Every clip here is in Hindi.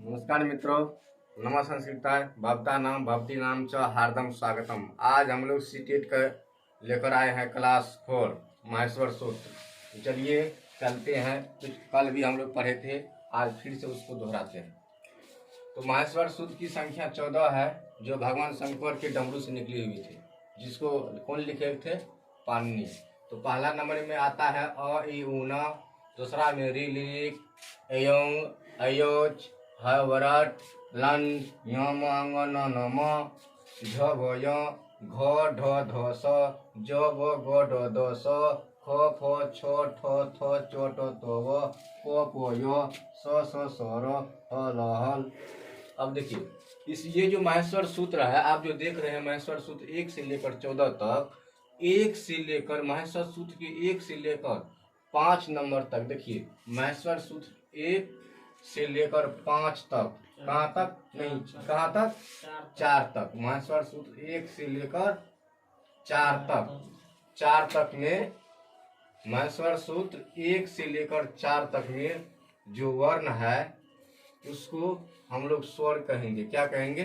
नमस्कार मित्रों, नमः संस्कृताय भवता नाम भवती नाम च हार्दम स्वागतम। आज हम लोग सीटेट का लेकर आए हैं क्लास 4 माहेश्वर सूत्र। चलिए चलते हैं। कुछ कल भी हम लोग पढ़े थे, आज फिर से उसको दोहराते हैं। तो माहेश्वर सूत्र की संख्या 14 है, जो भगवान शंकर के डमरू से निकली हुई थी, जिसको कौन लिखे थे? पाणिनि। तो पहला नंबर में आता है अ इ उ न, दूसरा में रि लिरिक एयों अयोच ह वरट लन यम अंग न नम झ भय घ ढ ध स ज व ग ढ द स ख फ छ ठ थ च ट त व प प य स स स र ह ल हल। अब देखिए, इस ये जो माहेश्वर सूत्र है, आप जो देख रहे हैं माहेश्वर सूत्र 1 से लेकर 14 तक, 1 से लेकर माहेश्वर सूत्र के 1 से लेकर 5 नंबर तक। देखिए माहेश्वर सूत्र 1 से लेकर 5 तक, कहाँ तक? नहीं, कहाँ तक? 4 तक। माहेश्वर सूत्र 1 से लेकर 4 तक, 4 तक में माहेश्वर सूत्र 1 से लेकर 4 तक में जो वर्ण है उसको हम लोग स्वर कहेंगे। क्या कहेंगे?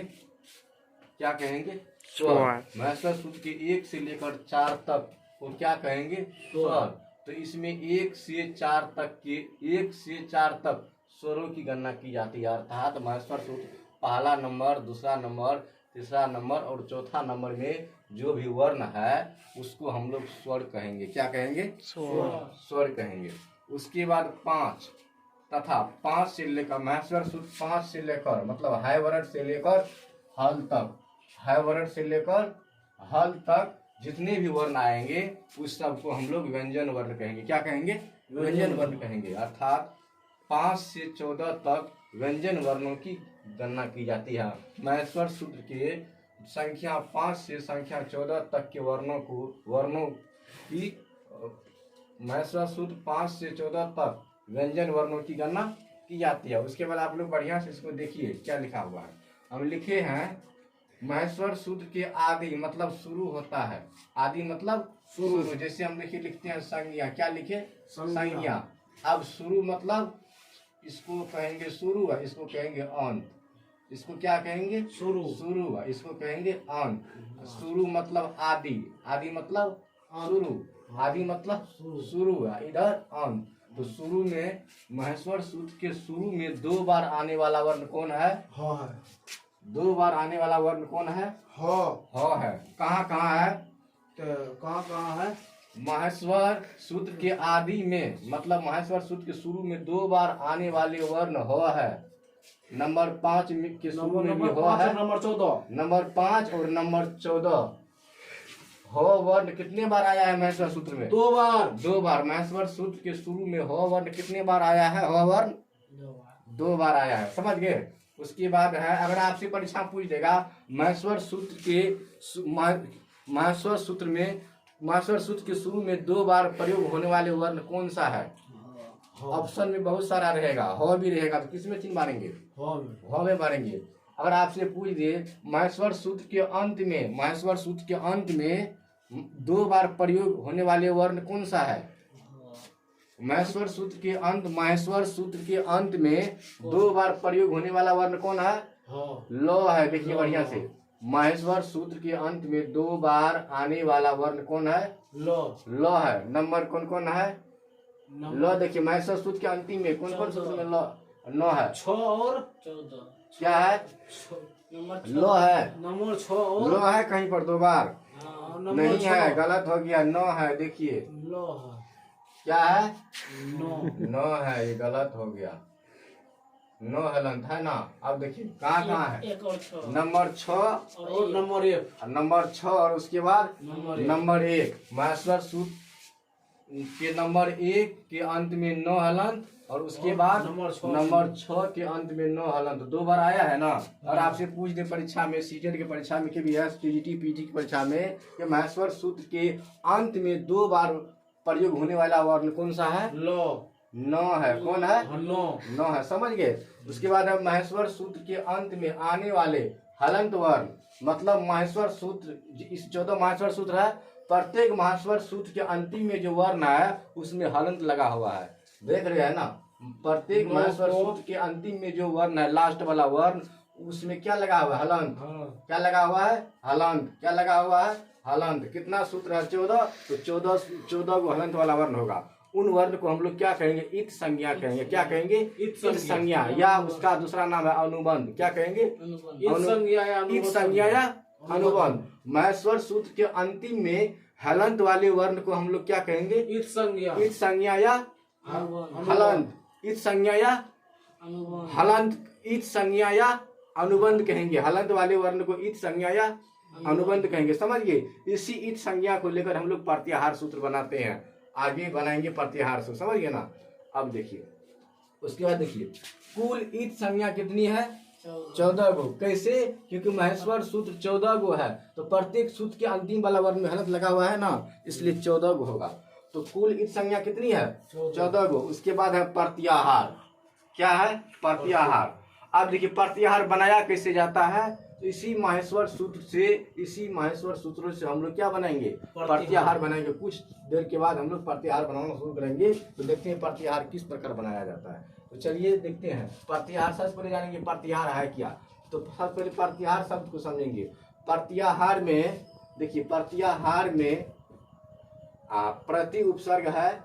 क्या कहेंगे? स्वर। माहेश्वर सूत्र के 1 से लेकर 4 तक को क्या कहेंगे? स्वर। तो इसमें 1 से 4 तक के 1 से 4 तक स्वरों की गणना की जाती है। अर्थात माहेश्वर सूत्र पहला नंबर, दूसरा नंबर, तीसरा नंबर और चौथा नंबर में जो भी वर्ण है उसको हम लोग स्वर कहेंगे। क्या कहेंगे? स्वर। स्वर कहेंगे। उसके बाद 5 तथा 5 से लेकर माहेश्वर सूत्र 5 से लेकर मतलब है वर्ण से लेकर हल तक, है वर्ण से लेकर हल तक जितने भी वर्ण आएंगे उस सब को हम लोग व्यंजन वर्ण कहेंगे। क्या कहेंगे? व्यंजन वर्ण कहेंगे। अर्थात 5 से 14 तक व्यंजन वर्णों की गणना की जाती है। माहेश्वर सूत्र के संख्या 5 से संख्या 14 तक के वर्णों की माहेश्वर सूत्र 5 से 14 तक व्यंजन वर्णों की गणना की जाती है। उसके बाद आप लोग बढ़िया से इसको देखिए क्या लिखा हुआ है। हम लिखे हैं माहेश्वर सूत्र के आदि मतलब शुरू होता है। आदि मतलब शुरू। जैसे हम देखिए लिखते हैं संज्ञा। क्या लिखे? संज्ञा। अब शुरू मतलब इसको कहेंगे शुरू है, इसको कहेंगे अंत। इसको क्या कहेंगे? शुरू। शुरू है, इसको कहेंगे अंत। शुरू मतलब आदि, आदि मतलब शुरू, आदि मतलब शुरू है, इधर अंत। तो शुरू में माहेश्वर सूत्र के शुरू में 2 बार आने वाला वर्ण कौन है? ह है। 2 बार आने वाला वर्ण कौन है? ह है। कहाँ कहाँ है? तो कहाँ है? माहेश्वर सूत्र के आदि में मतलब माहेश्वर सूत्र के शुरू में 2 बार आने वाले वर्ण ह है। नंबर 5 के शुरू में भी ह है। नंबर 14, नंबर 5 और नंबर 14 ह वर्ण कितने बार आया है माहेश्वर सूत्र में? 2 बार। 2 बार। माहेश्वर सूत्र के शुरू में ह वर्ण कितने बार आया है? ह वर्ण 2 बार आया है। समझ गए? उसके बाद है, अगर आपसे परीक्षा पूछ देगा माहेश्वर सूत्र के माहेश्वर सूत्र में माहेश्वर सूत्र के शुरू में 2 बार प्रयोग होने वाले वर्ण कौन सा है? ऑप्शन में बहुत सारा रहेगा, ह भी रहेगा। तो किस में चिन्ह मारेंगे? ह में मारेंगे। अगर आपसे पूछ दे माहेश्वर सूत्र के अंत में, माहेश्वर सूत्र के अंत में 2 बार प्रयोग होने वाले वर्ण कौन सा है? माहेश्वर सूत्र के अंत, माहेश्वर सूत्र के अंत में 2 बार प्रयोग होने वाला वर्ण कौन है? लो है। देखिए बढ़िया से, माहेश्वर सूत्र के अंत में 2 बार आने वाला वर्ण कौन है? लो है। नंबर कौन कौन है? लो। देखिए माहेश्वर सूत्र के अंतिम में कौन कौन सूत्र में लो? 9 है। 6 और 14 क्या है? लो है। नंबर 6 और लो है कहीं पर 2 बार नहीं है, गलत हो गया। 9 है। देखिए लो है। क्या है? 9 है, ये गलत हो गया। 9 हलंत है ना। अब देखिए कहाँ कहाँ है? नंबर 6 और नंबर 1, नंबर 6 और उसके बाद नंबर 1। माहेश्वर सूत्र के नंबर 1 के अंत में 9 हलंत और उसके बाद नंबर 6 के अंत में 9 हलंत। 2 बार आया है ना। और आपसे पूछ दे परीक्षा में, सीटेट की परीक्षा में, KBS, TGT, PT की परीक्षा में कि माहेश्वर सूत्र के अंत में 2 बार प्रयोग होने वाला वर्ण कौन सा है? लो। 9 है। कौन है? 9 है। समझ गए? उसके बाद अब माहेश्वर सूत्र के अंत में आने वाले हलंत वर्ण मतलब माहेश्वर सूत्र, इस 14 माहेश्वर सूत्र है, प्रत्येक माहेश्वर सूत्र के अंतिम में जो वर्ण है उसमें हलंत लगा हुआ है। देख रहे हैं ना? प्रत्येक महेश्वर सूत्र के अंतिम में जो वर्ण है, लास्ट वाला वर्ण, उसमें क्या लगा हुआ है? हलंत। क्या लगा हुआ है? हलंत। क्या लगा हुआ है? हलंत। कितना सूत्र है? 14। तो 14 को हलंत वाला वर्ण होगा। उन वर्ण को हम लोग क्या कहेंगे? इत संज्ञा कहेंगे। क्या कहेंगे? इत संज्ञा, या उसका दूसरा नाम है अनुबंध। क्या कहेंगे? इत संज्ञा या अनुबंध। महेश्वर सूत्र के अंतिम में हलंत वाले वर्ण को हम लोग क्या कहेंगे? इत संज्ञा या हलंत। इत संज्ञा या हलंत। इत संज्ञा या अनुबंध कहेंगे। हलंत वाले वर्ण को इत संज्ञा या अनुबंध कहेंगे। समझिए, इसी इत संज्ञा को लेकर हम लोग प्रत्याहार सूत्र बनाते हैं। आगे बनाएंगे प्रत्याहार सूत्र, समझिए ना। अब देखिए, उसके बाद देखिए, कुल इत संज्ञा कितनी है? 14 गो। कैसे? क्योंकि महेश्वर सूत्र 14 गो है, तो प्रत्येक सूत्र के अंतिम वाला वर्ण में हलंत लगा हुआ है ना, इसलिए 14 गो होगा। तो कुल इत संज्ञा कितनी है? 14 गो। उसके बाद है प्रत्याहार। क्या है? प्रत्याहार। अब देखिए, प्रत्याहार बनाया कैसे जाता है? तो इसी माहेश्वर सूत्र से हम लोग क्या बनाएंगे? प्रत्याहार बनाएंगे। कुछ देर के बाद हम लोग प्रत्याहार बनाना शुरू करेंगे, तो देखते हैं प्रत्याहार किस प्रकार बनाया जाता है। तो चलिए देखते हैं प्रत्याहार। सबसे पहले जानेंगे प्रत्याहार है क्या। तो सबसे पहले प्रत्याहार शब्द को समझेंगे। प्रत्याहार में देखिए, प्रत्याहार में प्रति उपसर्ग है,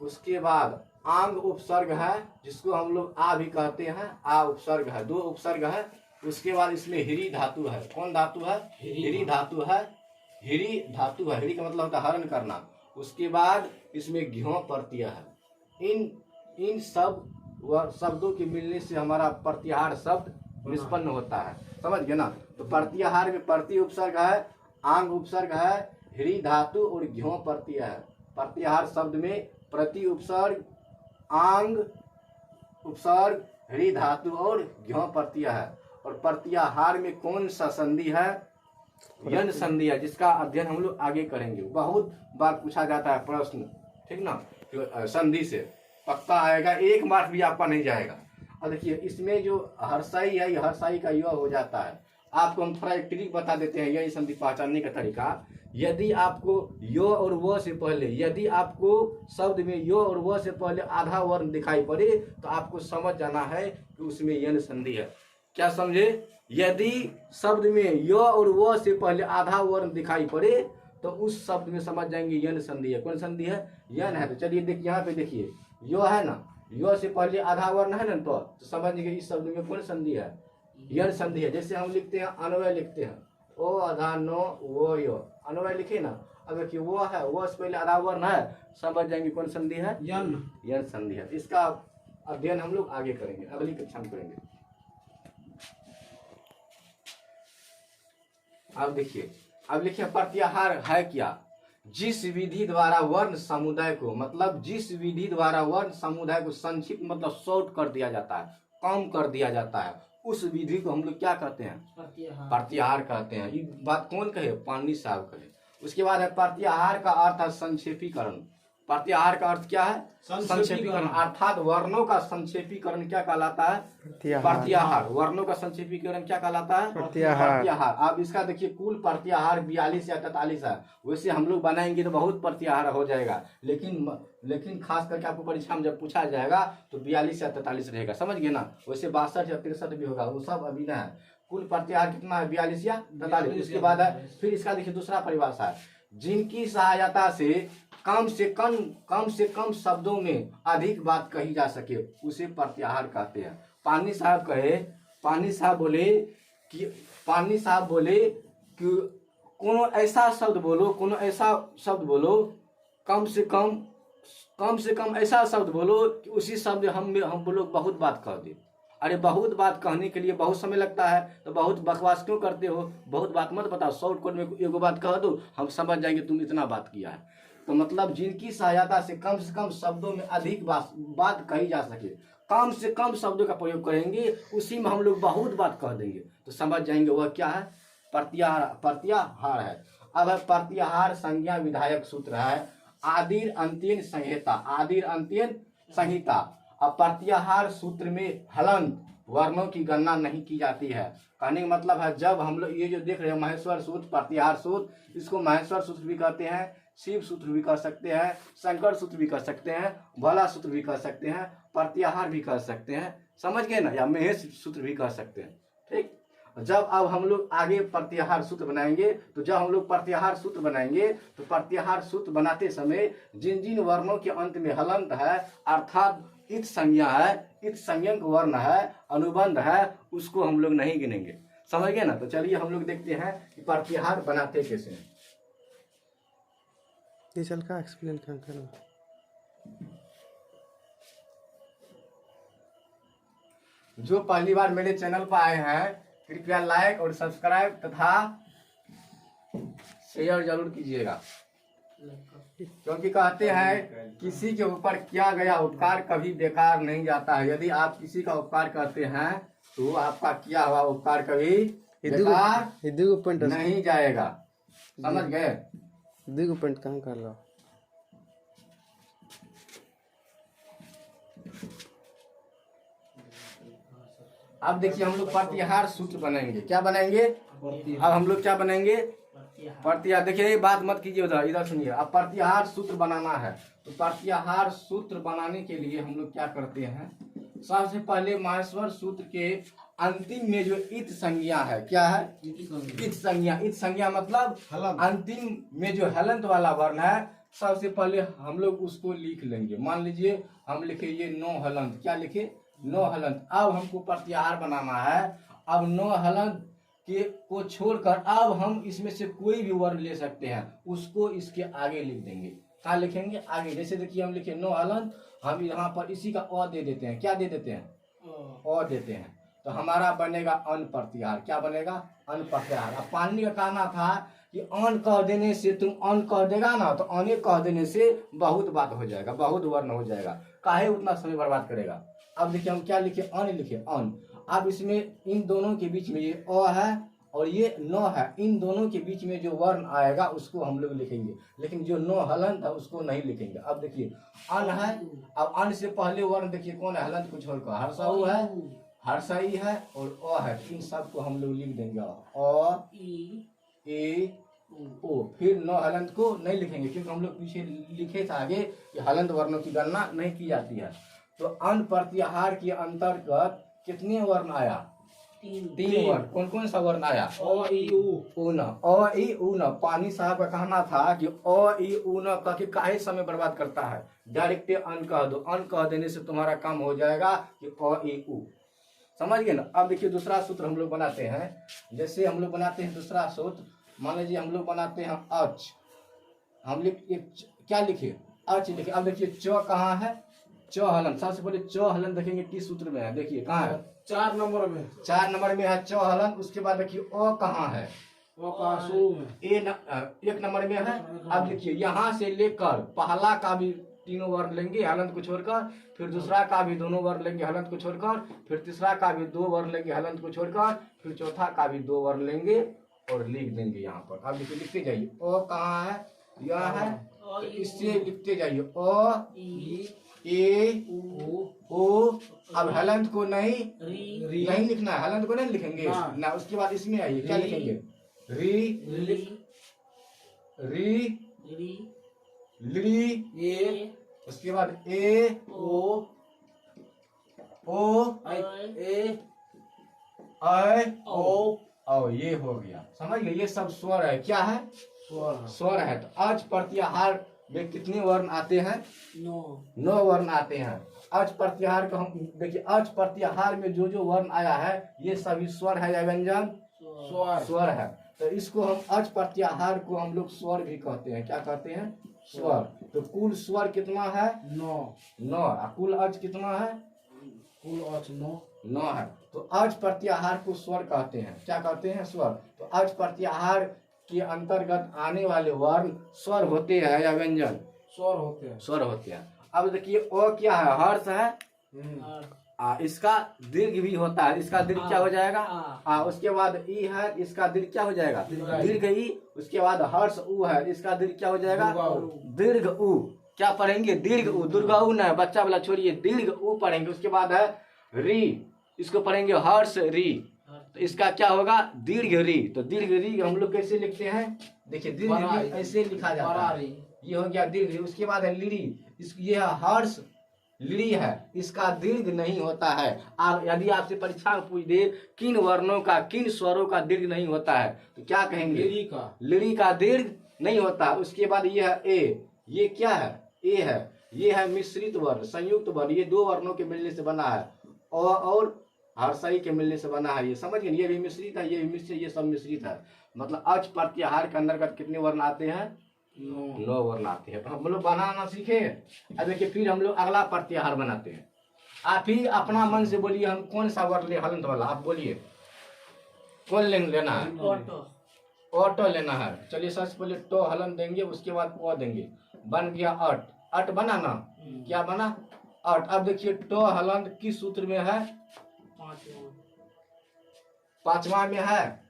उसके बाद आंग उपसर्ग है, जिसको हम लोग आ भी कहते हैं, आ उपसर्ग है, 2 उपसर्ग है। उसके बाद इसमें हिरी धातु है। कौन धातु है? हिरी धातु है। हिरी धातु है। हिरी का मतलब होता है हरण करना। उसके बाद इसमें घ्यों प्रत्यय है। इन सब शब्दों के मिलने से हमारा प्रत्याहार शब्द निष्पन्न होता है। समझ गए ना। तो प्रत्याहार में प्रति उपसर्ग है, आंग उपसर्ग है, हिरी धातु और घ्यों प्रत्यय है। प्रत्याहार शब्द में प्रति उपसर्ग, आंग उपसर्ग, हिरी धातु और घ्यों प्रत्यय है। और प्रत्याहार में कौन सा संधि है? यन संधि है, जिसका अध्ययन हम लोग आगे करेंगे। बहुत बार पूछा जाता है प्रश्न, ठीक ना। तो संधि से पक्का आएगा, एक मार्क्स भी आपका नहीं जाएगा। और देखिए, इसमें जो हर्षाई है, ये हर्षाई का य हो जाता है। आपको हम थोड़ा एक ट्रिक बता देते हैं यही संधि पहचानने का तरीका। यदि आपको यो और वो से पहले, यदि आपको शब्द में यो और वो से पहले आधा वर्ण दिखाई पड़े, तो आपको समझ जाना है कि उसमें यन संधि है। क्या समझे? यदि शब्द में यो और वो से पहले आधा वर्ण दिखाई पड़े, तो उस शब्द में समझ जाएंगे यन संधि है। कौन संधि है? यन है। तो चलिए देखिए, यहाँ पे देखिए, यो है ना, यो से पहले आधा वर्ण है ना, तो समझिए इस शब्द में कौन संधि है? यन संधि है। जैसे हम लिखते हैं अन्वय, लिखते हैं ओ आधा नो वो यो, अन्वय लिखे ना। अब देखिए, वो है, वो से पहले आधा वर्ण है, समझ जाएंगे कौन संधि है? यन संधि है। इसका अध्ययन हम लोग आगे करेंगे, अगली कक्षा में करेंगे। अब देखिए, अब लिखिए प्रत्याहार है क्या? जिस विधि द्वारा वर्ण समुदाय को, मतलब जिस विधि द्वारा वर्ण समुदाय को संक्षिप्त मतलब शॉर्ट कर दिया जाता है, कम कर दिया जाता है, उस विधि को हम लोग क्या कहते हैं? प्रत्याहार कहते हैं। ये बात कौन कहे? पाणिनि साहब कहे। उसके बाद है प्रत्याहार का अर्थ है संक्षेपीकरण। प्रत्याहार का अर्थ क्या है? संक्षेपीकरण, अर्थात वर्णों का संक्षेपीकरण क्या कहलाता है? प्रत्याहार। वर्णों का संक्षेपीकरण क्या कहलाता है? प्रत्याहार। अब इसका देखिए, कुल प्रत्याहार 42 या 43 है। वैसे हम लोग बनाएंगे तो बहुत प्रत्याहार हो जाएगा, लेकिन खास करके आपको परीक्षा में जब पूछा जाएगा तो 42 या 43 रहेगा। समझ गए ना। वैसे 62 या 63 भी होगा, वो सब अभी ना है। कुल प्रत्याहार कितना है? 42 या 43। उसके बाद है फिर इसका देखिए दूसरा परिभाषा है, जिनकी सहायता से कम से कम शब्दों में अधिक बात कही जा सके, उसे प्रत्याहार कहते हैं। पाणिनि साहब बोले कि कोनो ऐसा शब्द बोलो, कम से कम ऐसा शब्द बोलो कि उसी शब्द हम लोग बहुत बात कह दे। अरे बहुत बात कहने के लिए बहुत समय लगता है, तो बहुत बकवास क्यों करते हो? बहुत बात मत बताओ, शॉर्टकट में एगो बात कह दो, हम समझ जाएंगे तुम इतना बात किया है। तो मतलब जिनकी सहायता से कम शब्दों में अधिक बात कही जा सके, कम से कम शब्दों का प्रयोग करेंगे, उसी में हम लोग बहुत बात कह देंगे, तो समझ जाएंगे वह क्या है? प्रत्याहार है। अब है प्रत्याहार संज्ञा विधायक सूत्र है, आदिर अंत्यन संहिता। अब प्रत्याहार सूत्र में हलंत वर्णों की गणना नहीं की जाती है। कहने का मतलब है, जब हम लोग ये जो देख रहे हैं महेश्वर सूत्र, प्रत्याहार सूत्र, इसको महेश्वर सूत्र भी कहते हैं, शिव सूत्र भी कह सकते हैं, शंकर सूत्र भी कह सकते हैं, भोला सूत्र भी कह सकते हैं, प्रत्याहार भी कह सकते हैं, समझ गए ना, या महेश सूत्र भी कह सकते हैं। ठीक, जब अब हम लोग आगे प्रत्याहार सूत्र बनाएंगे, तो जब हम लोग प्रत्याहार सूत्र बनाएंगे तो प्रत्याहार सूत्र बनाते समय जिन जिन वर्णों के अंत में हलंत है, अर्थात इत संज्ञा है, इत संज्ञक वर्ण है, अनुबंध है, उसको हम लोग नहीं गिनेंगे। समझ गए ना। तो चलिए हम लोग देखते हैं कि प्रत्याहार बनाते कैसे हैं। ये चल का एक्सप्लेन करो। जो पहली बार मेरे चैनल पर आए हैं, कृपया लाइक और सब्सक्राइब तथा शेयर जरूर कीजिएगा, क्योंकि कहते हैं किसी के ऊपर किया गया उपकार कभी बेकार नहीं जाता है। यदि आप किसी का उपकार करते हैं तो आपका किया हुआ उपकार कभी बेकार नहीं जाएगा। समझ गए। पॉइंट कहाँ कर लो। अब देखिए हम लोग प्रत्याहार सूत्र बनाएंगे। क्या बनाएंगे? अब हम लोग क्या बनाएंगे? प्रत्याहार। देखिए ये बात मत कीजिए उधर, इधर सुनिए। अब प्रत्याहार सूत्र बनाना है, तो प्रत्याहार सूत्र बनाने के लिए हम लोग क्या करते हैं, सबसे पहले माहेश्वर सूत्र के अंतिम में जो इत संज्ञा है, क्या है? इत संज्ञा। इत संज्ञा मतलब अंतिम में जो हलंत वाला वर्ण है, सबसे पहले हम लोग उसको लिख लेंगे। मान लीजिए हम लिखे ये नो हलंत। क्या लिखे? नो हलंत। अब हमको प्रत्याहार बनाना है। अब नो हलंत के को छोड़कर अब हम इसमें से कोई भी वर्ण ले सकते हैं, उसको इसके आगे लिख देंगे। क्या लिखेंगे? आगे। जैसे देखिए हम लिखे नो हलंत, हम यहाँ पर इसी का अ दे देते हैं। क्या दे देते हैं? अ देते हैं। तो हमारा बनेगा अन प्रत्याहार। क्या बनेगा? अन प्रत्याहार। अब पानी का कहना था कि अन कह देने से, तुम अन कह देगा ना, तो अने कह देने से बहुत बात हो जाएगा, बहुत वर्ण हो जाएगा, काहे उतना समय बर्बाद करेगा। अब देखिए हम क्या लिखे? अन लिखे, अन। अब इसमें इन दोनों के बीच में ये अ है और ये न है, इन दोनों के बीच में जो वर्ण आएगा उसको हम लोग लिखेंगे, लेकिन जो नो हलंत है उसको नहीं लिखेंगे। अब देखिए अन है। अब अन से पहले वर्ण देखिए कौन है? हलंत को छोड़कर हर्षऊ है, हर्षई है और अ है। इन सबको हम लोग लिख देंगे अ ए ओ। फिर नो हलंत को नहीं लिखेंगे, क्योंकि हम लोग पीछे लिखे थे आगे कि हलंत वर्णों की गणना नहीं की जाती है। तो अन प्रत्याहार के अंतर्गत कितने वर्ण आया? तीन वर्ण। कौन कौन सा वर्ण आया? अ ई उ न। अ ई उ न। पानी साहब का कहना था कि अ ई उ न कह के काहे समय बर्बाद करता है, डायरेक्ट अन कह दो। अन कह देने से तुम्हारा काम हो जाएगा कि अ ई उ। समझ गए ना। अब देखिए दूसरा सूत्र हम लोग बनाते हैं। जैसे हम लोग बनाते हैं दूसरा सूत्र, मान लीजिए हम लोग बनाते हैं अच। हम क्या लिखे? अच लिखे। अब देखिए च कहाँ है? च हलन। सबसे पहले च हलन देखेंगे किस सूत्र में है, देखिए कहाँ है? 4 नंबर में। 4 नंबर में है च हलन। उसके बाद देखिए अ कहाँ है? एक नंबर में है। अब देखिए यहाँ से लेकर पहला का भी तीनों वर्ण लेंगे हलंत को छोड़कर, फिर दूसरा का भी दोनों वर्ण लेंगे हलंत को छोड़कर, फिर तीसरा का भी 2 वर्ण लेंगे हलंत को छोड़कर, फिर चौथा का भी 2 वर्ण लेंगे और लिख देंगे यहाँ पर। अब देखिए लिखते जाइए। अ कहाँ है? यह है, तो इससे लिखते जाइए अ ए ओ। अब हलंत को नहीं लिखना है, हलंत को नहीं लिखेंगे ना। उसके बाद इसमें आइए, क्या लिखेंगे? री ली ए। उसके बाद ए ओ ए ऐ ओ। ये हो गया, समझ गए। ये सब स्वर है। क्या है? स्वर है। तो आज प्रत्याहार में कितने वर्ण आते हैं? 9 वर्ण आते हैं। अच प्रत्याहार को हम देखिए, अच प्रत्याहार में जो जो वर्ण आया है ये सभी स्वर है या व्यंजन? स्वर है। तो इसको हम अच प्रत्याहार को हम लोग स्वर भी कहते हैं। क्या कहते हैं? स्वर। तो कुल स्वर कितना है? 9। कुल अच कितना है? कुल अच 9 है। तो अच प्रत्याहार को स्वर कहते हैं। क्या कहते हैं? स्वर। तो अच प्रत्याहार के अंतर्गत आने वाले वर्ण स्वर होते हैं या व्यंजन? स्वर होते हैं। अब देखिए अ क्या है? हर्ष है। इसका दीर्घ भी होता है। इसका दीर्घ क्या हो जाएगा? उसके बाद ई है, इसका दीर्घ क्या हो जाएगा? दीर्घ ई। उसके बाद हर्ष उ है, इसका दीर्घ क्या हो जाएगा? दीर्घ उ। क्या पढ़ेंगे? दीर्घ उ। दुर्गा उ ना, बच्चा वाला छोड़िए, दीर्घ उ पढ़ेंगे। उसके बाद है री, इसको पढ़ेंगे हर्ष री। तो इसका क्या होगा? दीर्घ री। तो दीर्घ री हम लोग कैसे लिखते हैं? देखिए दीर्घ री ऐसे लिखा जाता है। ये हो गया दीर्घ। उसके बाद है लिरी। ये है हर्ष ली है, इसका दीर्घ नहीं होता है। और यदि आपसे परीक्षा में पूछ दे किन वर्णों का, किन स्वरों का दीर्घ नहीं होता है, तो क्या कहेंगे? लिरी का दीर्घ नहीं होता। उसके बाद ये है ए, ये क्या है? ए है। ये है मिश्रित वर्ण, संयुक्त वर्ण, ये दो वर्णों के मिलने से बना है। और हर्षई के मिलने से बना है। ये समझ गए? ये भी मिश्रित है, ये भी मिश्रित, ये सब मिश्रित है। मतलब अच प्रत्याहार के अंतर्गत कितने वर्ण आते हैं? 9 वर्ण आते हैं। तो हम लोग बनाना सीखे। अब देखिए फिर हम लोग अगला प्रत्याहार बनाते हैं। आप ही अपना मन से बोलिए हम कौन सा वर्ण ले, हलंत वाला। आप बोलिए कौन लेना है? ऑटो लेना है। चलिए सबसे पहले टो हलन देंगे, उसके बाद ओ देंगे, बन गया अट। अट बना ना? क्या बना? अट। अब देखिए टो हलन किस सूत्र में है? 5वां में है।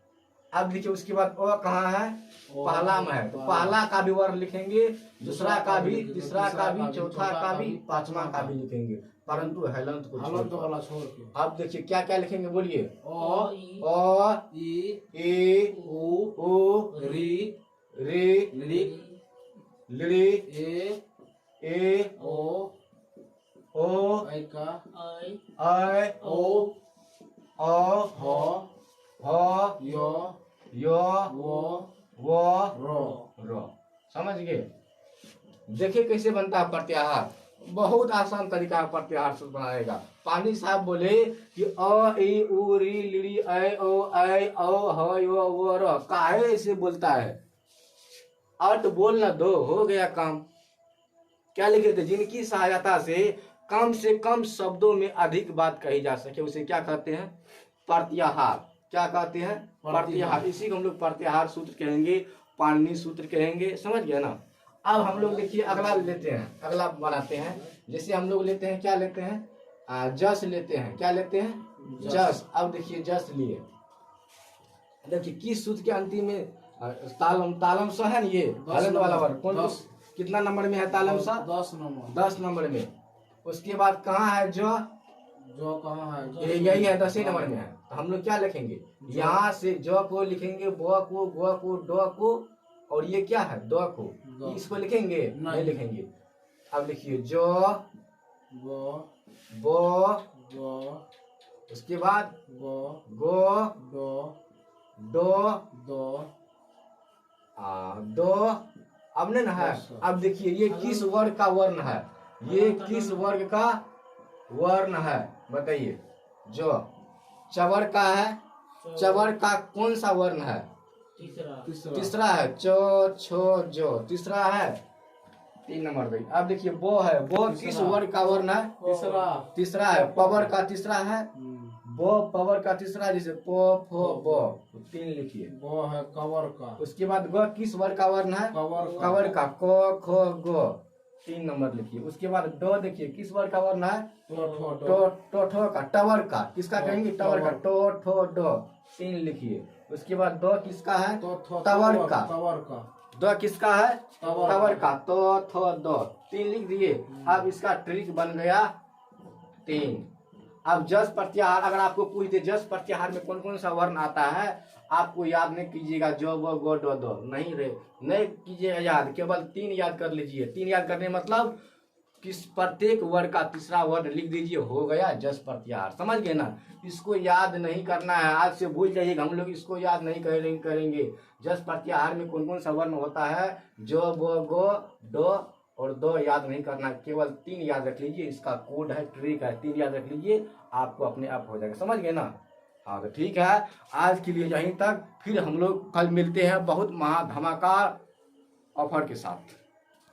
अब देखिए उसके बाद ओ कहाँ है? पहला में है। तो पहला का भी वर्ण लिखेंगे, दूसरा का भी, तीसरा का भी, चौथा का भी, 5वां का भी लिखेंगे, परंतु हलंत को छोड़ के। अब देखिए क्या क्या लिखेंगे, बोलिए। ओ, ई, उ, री, लिरी, ए, ओ, ऐ, ओ, यो, वो, रो। समझ गए? देखिए कैसे बनता है प्रत्याहार। बहुत आसान तरीका है प्रत्याहार से बनाएगा। पानी साहब बोले कि अ, ई, उ, री, लिरी, ऐ, ओ, ऐ, औ, ह, यो, वो, र। काहे ऐसे बोलता है? अर्थ बोलना दो, हो गया काम। क्या लिखे थे? जिनकी सहायता से कम शब्दों में अधिक बात कही जा सके उसे क्या कहते हैं? प्रत्याहार। क्या कहते हैं? प्रत्याहार। इसी को हम लोग प्रत्याहार सूत्र कहेंगे, पाणिनि सूत्र कहेंगे। समझ गए ना? अब हम लोग देखिए अगला लेते हैं, अगला बनाते हैं। जैसे हम लोग लेते हैं, क्या लेते हैं? जस लेते हैं। क्या लेते हैं? जस। अब देखिए जस लिए, देखिए किस सूत्र के अंतिम में तालम सा है ना, ये हलंत वाला वर्ग। कौन कितना नंबर में है तालम सा? 10 नंबर में। उसके बाद कहाँ है? जो कहाँ है? यही है, 10 नंबर में है। तो हम लोग क्या लिखेंगे? यहाँ से जो को लिखेंगे, ब को, ग को, ड को, और ये क्या है? द को। इसको लिखेंगे? नहीं लिखेंगे। अब लिखिए जो, बो, उसके बाद गो, दो, दो। अब नहीं ना है? अब देखिए ये किस वर्ग का वर्ण है? ये किस वर्ग का वर्ण है? बताइए। जो चवर का है। चवर का कौन सा वर्ण है? तीसरा है। चो, छो, जो तीसरा है। 3 नंबर गई। अब देखिए बो है। बो किस वर्ग का वर्ण है? तीसरा है। पवर का तीसरा है। बो पवर का तीसरा, जैसे पो, फो, बो, 3 लिखिए। बो है कवर का। उसके बाद गो किस वर्ग का वर्ण है? कवर का। को, खो, गो, 3 नंबर लिखिए। उसके बाद डो देखिए किस वर्ग का वर्ण है? टो का। टवर का। किसका कहेंगे? टवर का। टो, ठो, डो, 3 लिखिए। उसके बाद दो किसका है? टवर का। दो किसका है? टवर का। तो, थो, दो, 3 लिख दिए। अब इसका ट्रिक बन गया 3। अब जस प्रत्याहार अगर आपको पूछते जस प्रत्याहार में कौन कौन सा वर्ण आता है, आपको याद नहीं कीजिएगा। जो, वो, गो, डो, दो नहीं कीजिएगा याद, केवल 3 याद कर लीजिए। 3 याद करने मतलब किस प्रत्येक वर्ग का तीसरा वर्ण लिख दीजिए, हो गया जस प्रत्याहार। समझ गए ना? इसको याद नहीं करना है, आज से भूल जाइएगा। हम लोग इसको याद नहीं करेंगे। जस प्रत्याहार में कौन कौन सा वर्ण होता है? जो, वो, गो, डो और दो याद नहीं करना, केवल 3 याद रख लीजिए। इसका कोड है, ट्रिक है, 3 याद रख लीजिए, आपको अपने आप हो जाएगा। समझ गए ना? हाँ तो ठीक है, आज के लिए यहीं तक। फिर हम लोग कल मिलते हैं बहुत महा धमाका ऑफर के साथ।